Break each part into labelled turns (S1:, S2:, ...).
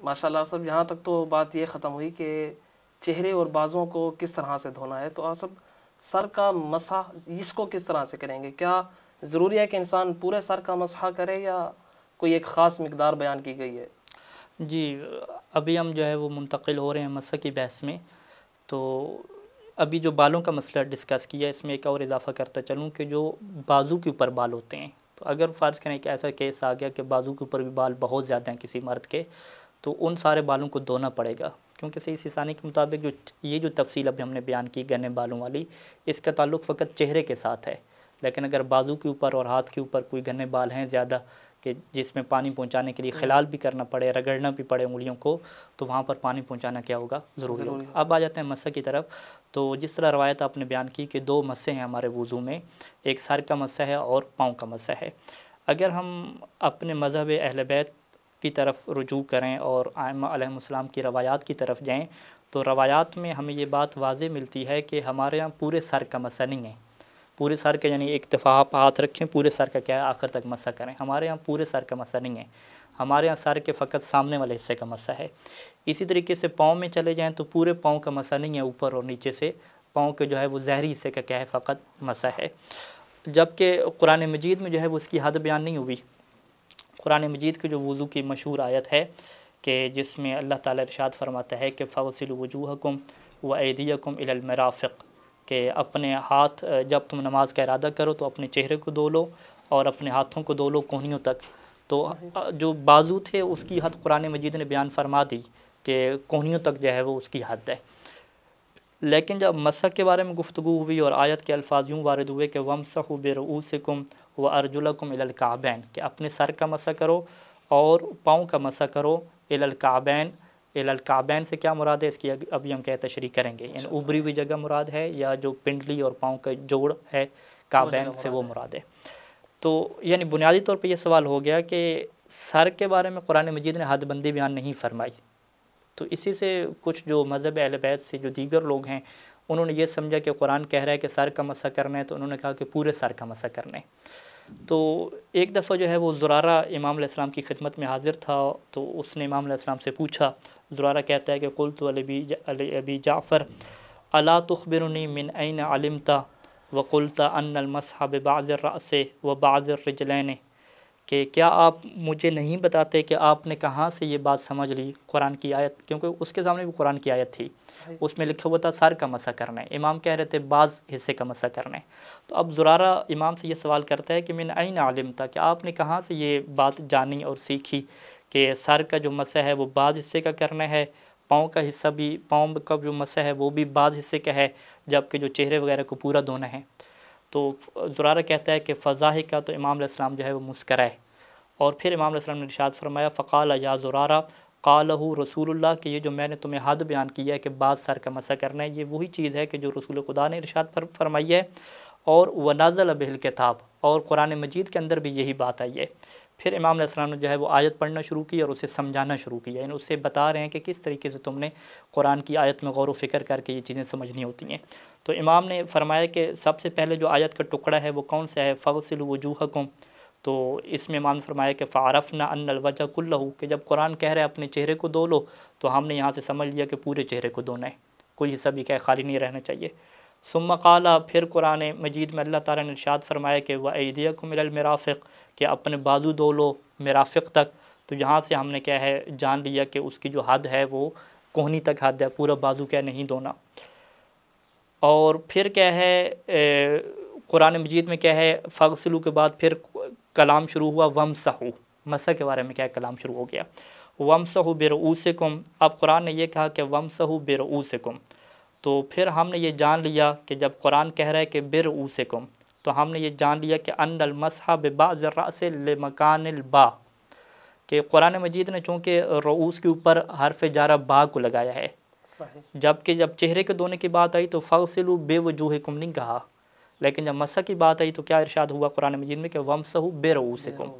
S1: ماشاءاللہ صاحب، یہاں تک تو بات یہ ختم ہوئی کہ چہرے اور بازوں کو کس طرح سے دھونا ہے، تو آپ سب سر کا مسح اس کو کس طرح سے کریں گے؟ کیا ضروری ہے کہ انسان پورے سر کا مسح کرے یا کوئی ایک خاص مقدار بیان کی گئی ہے؟
S2: جی، ابھی ہم جو ہے وہ منتقل ہو رہے ہیں مسح کی بحث میں. تو ابھی جو بالوں کا مسئلہ ڈسکس کیا، اس میں ایک اور اضافہ کرتا چلوں کہ جو بازو کے اوپر بال ہوتے ہیں، تو اگر فرض کریں کہ ایسا کیس آ گیا کہ بازو کے اوپر بھی بال بہت زیادہ ہیں کسی مرد کے، تو ان سارے بالوں کو دھونا پڑے گا، کیونکہ صحیح سیسانی کے مطابق یہ جو تفصیل ابھی ہم نے بیان کی گھنے بالوں والی، اس کا تعلق فقط چہرے کے ساتھ ہے. لیکن اگر بازو کے اوپر اور ہاتھ کے اوپر کوئی گھنے بال ہیں زیادہ کہ جس میں پانی پہنچانے کے لیے خلال بھی کرنا پڑے، رگڑنا بھی پڑے انگلیوں کو، تو وہاں پر پانی پہنچانا کیا ہوگا؟ ضروری ہوگا. اب آ جاتے ہیں مسح کی طرف. تو جس طرح روایت آپ نے بیان کی کہ 2 مسح ہیں ہمارے وضو میں، ایک سر کا مسح ہے اور پاؤں کا مسح ہے. اگر ہم اپنے مذہب اہل بیت کی طرف رجوع کریں اور ائمہ علیہم السلام کی روایات کی طرف جائیں، تو روایات میں ہمیں یہ بات واضح ملتی ہے کہ ہمارے ہاں پورے سر کا مسح نہیں ہے. پورے سر کا یعنی ایک دفعہ آپ ہاتھ رکھیں پورے سر کا کیا ہے آخر تک مسح کریں. ہمارے ہاں پورے سر کا مسح نہیں ہے، ہمارے ہاں سر کے فقط سامنے والے حصے کا مسح ہے. اسی طریقے سے پاؤں میں چلے جائیں تو پورے پاؤں کا مسح نہیں ہے، اوپر اور نیچے سے پاؤں کے جو ہے وہ ظاہری حصے کا کیا ہے فقط مسح ہے. جبکہ قرآن مجید میں جو ہے وہ اس کی حد بیان نہیں ہوئی. قرآن مجید کے جو وضو کی مشہور آیت ہے کہ جس میں اللہ تعالیٰ ارشاد فرماتا ہے کہ فَغْسِلُوا وُجُوهَكُمْ وَأَيْدِيَكُمْ إِلَى الْمَرَافِقِ، کہ اپنے ہاتھ جب تم نماز کا ارادہ کرو تو اپنے چہرے کو دھو لو اور اپنے ہاتھوں کو دھو لو کونیوں تک. تو جو بازو تھے اس کی حد قرآن مجید نے بیان فرما دی کہ کونیوں تک جو ہے وہ اس کی حد ہے. لیکن جب مسح کے بارے میں گفتگو ہوئی اور آیت کے الفاظ یوں وارد ہوئے کہ وَامْسَحُوا بِرُؤُوسِكُمْ وَأَرْجُلَكُمْ إِلَى الْكَعْبَيْنِ، کہ اپنے سر کا مسح کرو اور پاؤں کا مسح کرو إِلَى الْكَعْبَيْنِ. إِلَى الْكَعْبَيْنِ سے کیا مراد ہے اس کی ابھی ہم کیا تشریح کریں گے، یعنی اوپری ہوئی جگہ مراد ہے یا جو پنڈلی اور پاؤں کا جوڑ ہے کعبین سے وہ مراد ہے. تو یعنی بنیادی طور پہ یہ سوال ہو گیا کہ سر کے بارے میں قرآن مجید نے حد بندی بیان نہیں فرمائی. تو اسی سے کچھ جو مذہب اہل بیت سے جو دیگر لوگ ہیں انہوں نے یہ سمجھا کہ قرآن کہہ رہا ہے کہ سر کا مسح کرنا ہے، تو انہوں نے کہا کہ پورے سر کا مسح کرنا ہے. تو ایک دفعہ جو ہے وہ زرارہ امام علیہ السلام کی خدمت میں حاضر تھا، تو اس نے امام علیہ السلام سے پوچھا. زرارہ کہتا ہے کہ قلت لأبی جعفر الا تخبرنی من این علمت وقلت ان المسح ببعض الرأس وبعض الرجلین، کہ کیا آپ مجھے نہیں بتاتے کہ آپ نے کہاں سے یہ بات سمجھ لی قرآن کی آیت، کیونکہ اس کے سامنے بھی قرآن کی آیت تھی، اس میں لکھا ہوا تھا سر کا مسح کرنا ہے، امام کہہ رہے تھے بعض حصے کا مسح کرنا ہے. تو اب زرارہ امام سے یہ سوال کرتا ہے کہ من این علمت، کہ آپ نے کہاں سے یہ بات جانی اور سیکھی کہ سر کا جو مسح ہے وہ بعض حصے کا کرنا ہے، پاؤں کا حصہ بھی، پاؤں کا جو مسح ہے وہ بھی بعض حصے کا ہے، جبکہ جو چہرے وغیرہ کو پورا دھونا ہے. تو زرارہ کہتا ہے کہ فضاحک کا، تو امام علیہ السلام جو ہے وہ مسکرائے، اور پھر امام علیہ السلام نے ارشاد فرمایا فقال یا زرارہ قالہ رسول اللہ، کہ یہ جو میں نے تمہیں حد بیان کیا ہے کہ بعض سر کا مسح کرنا ہے، یہ وہی چیز ہے کہ جو رسول خدا نے ارشاد فرمائی ہے، اور ونزل بہ الکتاب، اور قرآن مجید کے اندر بھی یہی بات آئی ہے. پھر امام علیہ السلام نے جو ہے وہ آیت پڑھنا شروع کی اور اسے سمجھانا شروع کیا، یعنی اسے بتا رہے ہیں کہ کس طریقے سے تم نے قرآن کی آیت میں غور و فکر کر کے یہ چیزیں سمجھنی ہوتی ہیں. تو امام نے فرمایا کہ سب سے پہلے جو آیت کا ٹکڑا ہے وہ کون سا ہے، فَغْسِلُوا وُجُوهَكُمْ. تو اس میں امام نے فرمایا کہ فَعَرَفْنَا أَنَّ الْوَجْهَ كُلَّهُ، کہ جب قرآن کہہ رہے اپنے چہرے کو دھو لو تو ہم نے یہاں سے سمجھ لیا کہ پورے چہرے کو دھونا ہے، کوئی حصہ بھی خالی نہیں رہنا چاہیے. ثم قال، پھر قرآن مجید میں اللہ تعالیٰ نے ارشاد فرمایا کہ وَأَيْدِيَكُمْ إِلَى الْمَرَافِقِ، کہ اپنے بازو دھو لو مرافق تک. تو یہاں سے ہم نے کیا ہے جان لیا کہ اس کی جو حد ہے وہ کوہنی تک حد ہے، پورا بازو کیا نہیں دھونا. اور پھر کیا ہے قرآن مجید میں کیا ہے فغسلو کے بعد پھر کلام شروع ہوا ومسحو، مسح کے بارے میں کیا کلام شروع ہو گیا، ومسحو برؤوسکم. اب قرآن نے یہ کہا کہ ومسحو برؤوسکم، تو پھر ہم نے یہ جان لیا کہ جب قرآن کہہ رہا ہے کہ برؤوسکم، تو ہم نے یہ جان لیا کہ ان المسح ببعض الرأس لمکان البا، کہ قرآن مجید نے چونکہ رؤوس کے اوپر حرف جارہ با کو لگایا ہے، جبکہ جب چہرے کے دھونے کی بات آئی تو فغسلوا بوجوہکم نہیں کہا، لیکن جب مسح کی بات آئی تو کیا ارشاد ہوا قرآن مجید میں کہ ومسحوا برؤوسکم.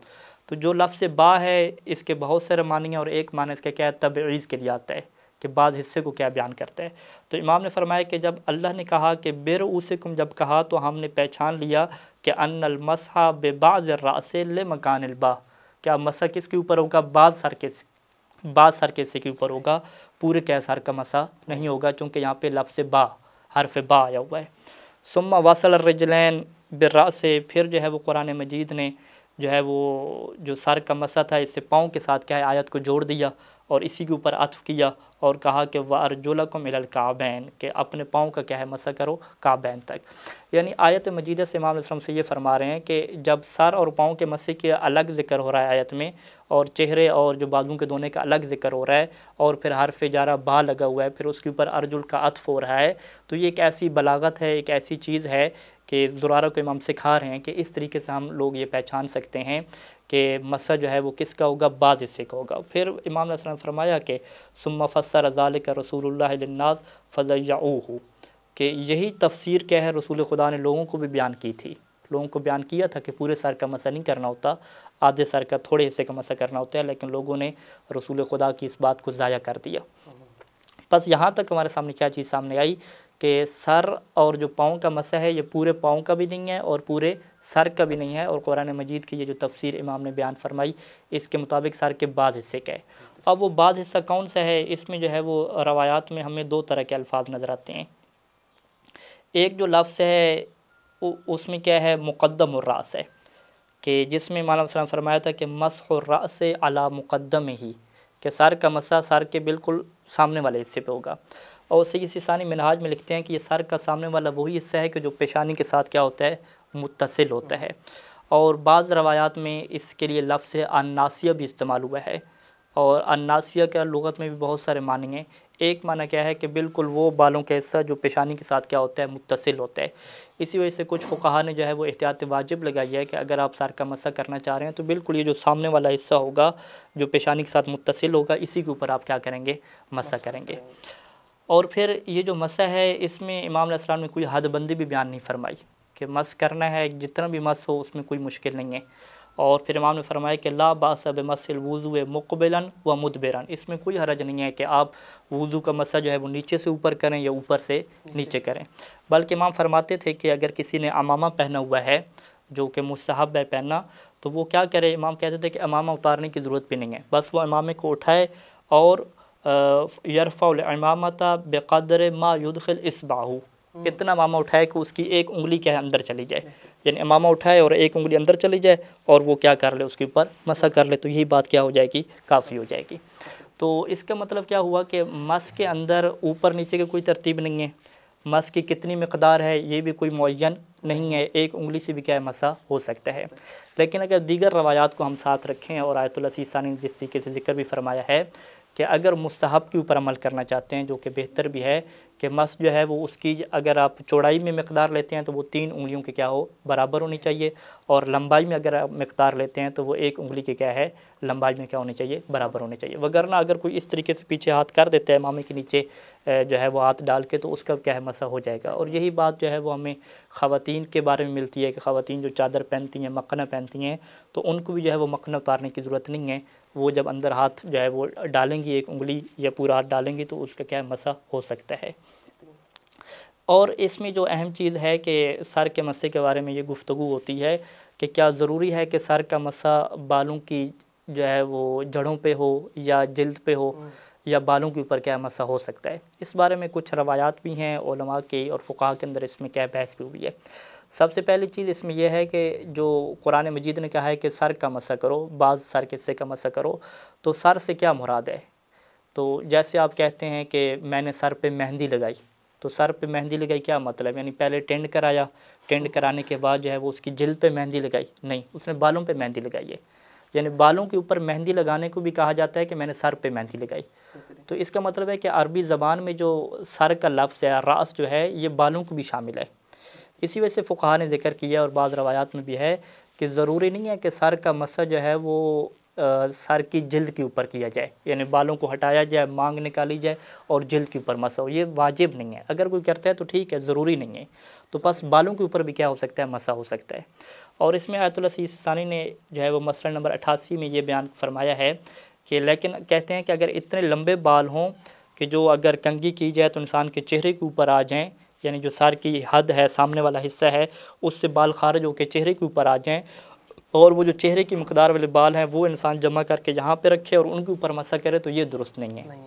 S2: تو جو لفظ با ہے اس کے بہت سارے معنی ہیں، اور ایک معنی اس کا کیا ہے تبعیض کے لیے آتا ہے کہ بعض حصے کو کیا بیان کرتا ہے. تو امام نے فرمایا کہ جب اللہ نے کہا کہ برؤوسکم جب کہا تو ہم نے پہچان لیا کہ ان المسح ببعض الرأس لمکان البا، کیا مسح کس کے اوپر ہوگا، بعض سر کے بعض سر کے حصے کے اوپر ہوگا، پورے کیا سر کا مسح نہیں ہوگا، چونکہ یہاں پہ لفظ با، حرف با آیا ہوا ہے۔ ثم وصل الرجلین بالراس، پھر جو ہے وہ قرآن مجید نے جو ہے وہ جو سر کا مسح تھا اس سے پاؤں کے ساتھ کیا ہے آیت کو جوڑ دیا اور اسی کے اوپر عطف کیا اور کہا کہ وَأَرْجُلَكُمْ إِلَى الْكَعْبَيْن، کہ اپنے پاؤں کا کیا ہے مسح کرو کعبین تک۔ یعنی آیت مجیدہ سے امام علیہ السلام سے یہ فرما رہے ہیں کہ جب سر اور پاؤں کے مسح کے الگ ذکر ہو رہا ہے آیت میں، اور چہرے اور جو بازوں کے دھونے کا الگ ذکر ہو رہا ہے، اور پھر حرف جارہ با لگا ہوا ہے، پھر اس کے اوپر ارجل کا عطف ہو رہا ہے، تو یہ ایک ایسی بلاغت ہے، ایک ایسی چیز ہے کہ زرارہ کو امام سکھا رہے ہیں کہ اس طریقے سے ہم لوگ یہ پہچان سکتے ہیں کہ مسح جو ہے وہ کس کا ہوگا، بعض حصے کا ہوگا۔ پھر امام علیہ السلام نے فرمایا کہ ثم فسر ذلک رسول اللہ للناس فضیعوہ، کہ یہی تفسیر کیا ہے رسول خدا نے لوگوں کو بھی بیان کی تھی، لوگوں کو بیان کیا تھا کہ پورے سر کا مسح نہیں کرنا ہوتا، آدھے سر کا تھوڑے حصے کا مسح کرنا ہوتا ہے، لیکن لوگوں نے رسول خدا کی اس بات کو ضائع کر دیا۔ بس یہاں تک ہمارے سامنے کیا چیز سامنے آئی کہ سر اور جو پاؤں کا مسح ہے یہ پورے پاؤں کا بھی نہیں ہے اور پورے سر کا بھی نہیں ہے، اور قرآن مجید کی یہ جو تفسیر امام نے بیان فرمائی اس کے مطابق سر کے بعض حصے کا ہے۔ اب وہ بعض حصہ کون سا ہے، اس میں جو ہے وہ روایات میں ہمیں دو طرح کے الفاظ نظر آتے ہیں۔ ایک جو لفظ ہے اس میں کیا ہے مقدم الراس ہے، کہ جس میں مولانا وسلم فرمایا تھا کہ مسح الراس علی مقدم ہی، کہ سر کا مسح سر کے بالکل سامنے والے حصے پہ ہوگا۔ اور سید سیستانی منہاج میں لکھتے ہیں کہ یہ سر کا سامنے والا وہی حصہ ہے کہ جو پیشانی کے ساتھ کیا ہوتا ہے، متصل ہوتا ہے۔ اور بعض روایات میں اس کے لیے لفظ الناسیہ بھی استعمال ہوا ہے، اور الناسیہ کا لغت میں بھی بہت سارے معنی ہیں۔ ایک معنی کیا ہے کہ بالکل وہ بالوں کا حصہ جو پیشانی کے ساتھ کیا ہوتا ہے، متصل ہوتا ہے۔ اسی وجہ سے کچھ فقہا نے جو ہے وہ احتیاط واجب لگائی ہے کہ اگر آپ سر کا مسح کرنا چاہ رہے ہیں تو بالکل یہ جو سامنے والا حصہ ہوگا جو پیشانی کے ساتھ متصل ہوگا اسی کے اوپر آپ کیا کریں گے، مسح کریں گے۔ اور پھر یہ جو مسح ہے اس میں امام علیہ السلام نے کوئی حد بندی بھی بیان نہیں فرمائی کہ مسح کرنا ہے، جتنا بھی مسح ہو اس میں کوئی مشکل نہیں ہے۔ اور پھر امام نے فرمایا کہ لا باس بمسح الوضوء مقبلا و مدبرا، اس میں کوئی حرج نہیں ہے کہ آپ وضو کا مسح جو ہے وہ نیچے سے اوپر کریں یا اوپر سے نیچے کریں، بلکہ امام فرماتے تھے کہ اگر کسی نے امامہ پہنا ہوا ہے جو کہ مستحب ہے پہننا تو وہ کیا کرے، امام کہتے تھے کہ امامہ اتارنے کی ضرورت بھی نہیں ہے، بس وہ امامے کو اٹھائے اور یرفع الامامۃ بقدر ما یدخل اصبعہ، اتنا امامہ اٹھائے کہ اس کی ایک انگلی کے اندر چلی جائے، یعنی امامہ اٹھائے اور ایک انگلی اندر چلی جائے اور وہ کیا کر لے، اس کے اوپر مسح کر لے، تو یہی بات کیا ہو جائے گی، کافی ہو جائے گی۔ تو اس کا مطلب کیا ہوا کہ مسح کے اندر اوپر نیچے کی کوئی ترتیب نہیں ہے، مسح کی کتنی مقدار ہے یہ بھی کوئی معین نہیں ہے، ایک انگلی سے بھی کیا ہے مسح ہو سکتا ہے۔ لیکن اگر دیگر روایات کو ہم ساتھ رکھیں، اور آیت اللہ سیستانی نے جس طریقے سے ذکر بھی فرمایا ہے کہ اگر مستحب کے اوپر عمل کرنا چاہتے ہیں جو کہ بہتر بھی ہے کہ مسح جو ہے وہ اس کی اگر آپ چوڑائی میں مقدار لیتے ہیں تو وہ 3 انگلیوں کے کیا ہو، برابر ہونی چاہیے، اور لمبائی میں اگر آپ مقدار لیتے ہیں تو وہ 1 انگلی کے کیا ہے، لمبائی میں کیا ہونی چاہیے، برابر ہونی چاہیے۔ وگرنہ اگر کوئی اس طریقے سے پیچھے ہاتھ کر دیتا ہے امامے کے نیچے جو ہے وہ ہاتھ ڈال کے، تو اس کا کیا ہے مسح ہو جائے گا۔ اور یہی بات جو ہے وہ ہمیں خواتین کے بارے میں ملتی ہے کہ خواتین جو چادر پہنتی ہیں، مکھنا پہنتی ہیں، تو ان کو بھی جو ہے وہ مکھنا اتارنے کی ضرورت نہیں ہے، وہ جب اندر ہاتھ جو ہے وہ ڈالیں گی 1 انگلی یا پورا ہاتھ ڈالیں گی تو اس کا کیا ہے، مسح ہو سکتا ہے۔ اور اس میں جو اہم چیز ہے کہ سر کے مسح کے بارے میں یہ گفتگو ہوتی ہے کہ کیا ضروری ہے کہ سر کا مسح بالوں کی جو ہے وہ جڑوں پہ ہو یا جلد پہ ہو، یا بالوں کے اوپر کیا مسح ہو سکتا ہے۔ اس بارے میں کچھ روایات بھی ہیں علماء کے اور فقہاء کے اندر، اس میں کیا بحث بھی ہوئی ہے۔ سب سے پہلی چیز اس میں یہ ہے کہ جو قرآن مجید نے کہا ہے کہ سر کا مسح کرو، بعض سر کے حصے کا مسح کرو، تو سر سے کیا مراد ہے؟ تو جیسے آپ کہتے ہیں کہ میں نے سر پہ مہندی لگائی، تو سر پہ مہندی لگائی کیا مطلب، یعنی پہلے ٹینڈ کرایا، ٹینڈ کرانے کے بعد جو ہے وہ اس کی جلد پہ مہندی لگائی؟ نہیں، اس نے بالوں پہ مہندی لگائی ہے، یعنی بالوں کے اوپر مہندی لگانے کو بھی کہا جاتا ہے کہ میں نے سر پہ مہندی لگائی۔ تو اس کا مطلب ہے کہ عربی زبان میں جو سر کا لفظ ہے، راس جو ہے، یہ بالوں کو بھی شامل ہے۔ اسی وجہ سے فقہاء نے ذکر کیا اور بعض روایات میں بھی ہے کہ ضروری نہیں ہے کہ سر کا مسح جو ہے وہ سر کی جلد کے اوپر کیا جائے، یعنی بالوں کو ہٹایا جائے، مانگ نکالی جائے اور جلد کے اوپر مسح ہو، یہ واجب نہیں ہے۔ اگر کوئی کرتا ہے تو ٹھیک ہے، ضروری نہیں ہے، تو بس بالوں کے اوپر بھی کیا ہو سکتا ہے، مسح ہو سکتا ہے۔ اور اس میں آیت اللہ سیستانی نے جو ہے وہ مسئلہ نمبر 88 میں یہ بیان فرمایا ہے کہ لیکن کہتے ہیں کہ اگر اتنے لمبے بال ہوں کہ جو اگر کنگھی کی جائے تو انسان کے چہرے کے اوپر آ جائیں، یعنی جو سر کی حد ہے، سامنے والا حصہ ہے، اس سے بال خارج ہو کے چہرے کے اوپر آ جائیں، اور وہ جو چہرے کی مقدار والے بال ہیں وہ انسان جمع کر کے یہاں پہ رکھے اور ان کے اوپر مسح کرے تو یہ درست نہیں ہے۔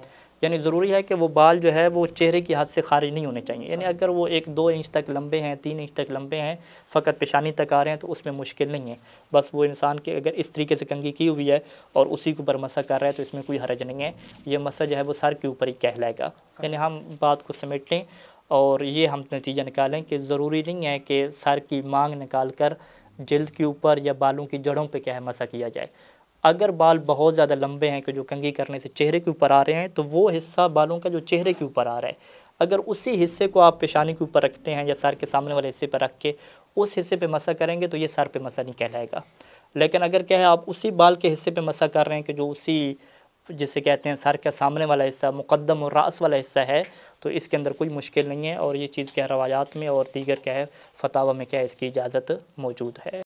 S2: یعنی ضروری ہے کہ وہ بال جو ہے وہ چہرے کی حد سے خارج نہیں ہونے چاہیے، یعنی اگر وہ 1-2 انچ تک لمبے ہیں، 3 انچ تک لمبے ہیں، فقط پیشانی تک آ رہے ہیں تو اس میں مشکل نہیں ہے، بس وہ انسان کے اگر اس طریقے سے کنگھی کی ہوئی ہے اور اسی کے اوپر مسح کر رہا ہے تو اس میں کوئی حرج نہیں ہے، یہ مسح جو ہے وہ سر کے اوپر ہی کہلائے گا۔ یعنی ہم بات کو سمیٹ لیں اور یہ ہم نتیجہ نکالیں کہ ضروری نہیں ہے کہ سر کی مانگ نکال کر جلد کے اوپر یا بالوں کی جڑوں پہ کیا ہے مسح کیا جائے۔ اگر بال بہت زیادہ لمبے ہیں کہ جو کنگھی کرنے سے چہرے کے اوپر آ رہے ہیں تو وہ حصہ بالوں کا جو چہرے کے اوپر آ رہا ہے، اگر اسی حصے کو آپ پیشانی کے اوپر رکھتے ہیں یا سر کے سامنے والے حصے پر رکھ کے اس حصے پہ مسح کریں گے تو یہ سر پہ مسح نہیں کہلائے گا۔ لیکن اگر کیا ہے آپ اسی بال کے حصے پہ مسح کر رہے ہیں کہ جو اسی جسے کہتے ہیں سر کا سامنے والا حصہ مقدم اور راس والا حصہ ہے، تو اس کے اندر کوئی مشکل نہیں ہے، اور یہ چیز کیا روایات میں اور دیگر کیا ہے فتاوی میں کیا ہے اس کی اجازت موجود ہے۔